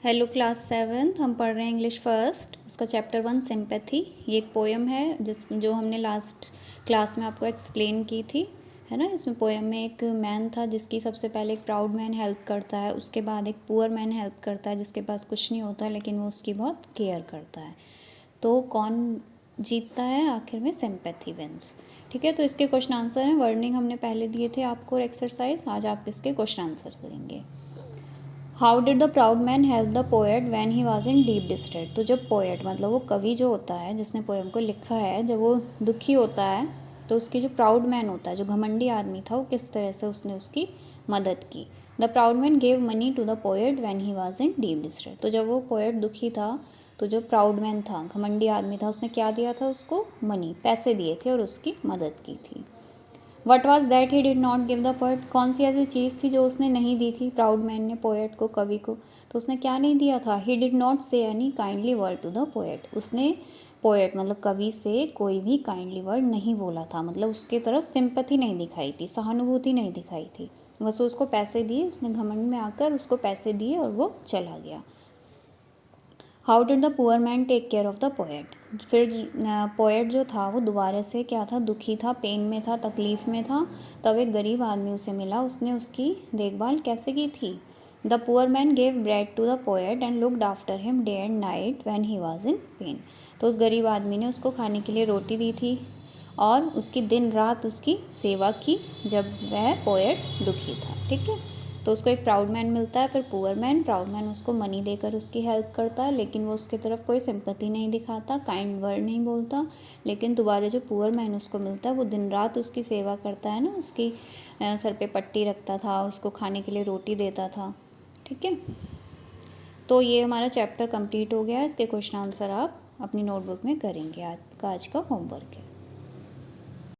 Hello class 7th, हम पढ़ रहे हैं इंग्लिश फर्स्ट, उसका चैप्टर 1 सिंपैथी। ये एक पोएम है जो हमने लास्ट क्लास में आपको एक्सप्लेन की थी, है ना। इसमें पोएम में एक मैन था जिसकी सबसे पहले एक प्राउड मैन हेल्प करता है, उसके बाद एक पुअर मैन हेल्प करता है जिसके पास कुछ नहीं होता लेकिन वो उसकी बहुत केयर करता है। तो कौन जीतता है आखिर में? Sympathy wins. ठीक है, तो इसके क्वेश्चन आंसर हैं। वर्निंग हमने पहले दिए थे आपको एक्सरसाइज, आज आप इसके क्वेश्चन आंसर करेंगे। How did the proud man help the poet when he was in deep distress. तो जब पोएट मतलब वो कवि जो होता है जिसने पोएम को लिखा है, जब वो दुखी होता है तो उसकी जो प्राउड मैन होता है, जो घमंडी आदमी था, वो किस तरह से उसने उसकी मदद की। The proud man gave money to the poet when he was in deep distress. तो जब वो पोएट दुखी था तो जो प्राउड मैन था, घमंडी आदमी था, उसने क्या दिया था? उसको मनी, पैसे दिए थे और उसकी मदद की थी। What was that he did not give the poet. कौन सी ऐसी चीज़ थी जो उसने नहीं दी थी प्राउड मैन ने पोएट को, कवि को? तो उसने क्या नहीं दिया था? He did not say any kindly word to the poet. उसने पोएट मतलब कवि से कोई भी काइंडली वर्ड नहीं बोला था, मतलब उसके तरफ सिंपैथी नहीं दिखाई थी, सहानुभूति नहीं दिखाई थी। बस उसको पैसे दिए, उसने घमंड में आकर उसको पैसे दिए और वो चला गया। How did the poor man take care of the poet. फिर पोएट जो था वो दोबारा से क्या था? दुखी था, पेन में था, तकलीफ़ में था। तब एक गरीब आदमी उसे मिला, उसने उसकी देखभाल कैसे की थी? The poor man gave bread to the poet and looked after him day and night when he was in pain. तो उस गरीब आदमी ने उसको खाने के लिए रोटी दी थी और उसकी दिन रात उसकी सेवा की जब वह पोएट दुखी था। ठीक है, तो उसको एक प्राउड मैन मिलता है, फिर पुअर मैन। प्राउड मैन उसको मनी देकर उसकी हेल्प करता है लेकिन वो उसकी तरफ कोई सिंपैथी नहीं दिखाता, काइंड वर्ड नहीं बोलता। लेकिन दोबारा जो पुअर मैन उसको मिलता है वो दिन रात उसकी सेवा करता है ना, उसकी सर पे पट्टी रखता था, उसको खाने के लिए रोटी देता था। ठीक है, तो ये हमारा चैप्टर कंप्लीट हो गया है। इसके क्वेश्चन आंसर आप अपनी नोटबुक में करेंगे। आज का होमवर्क है।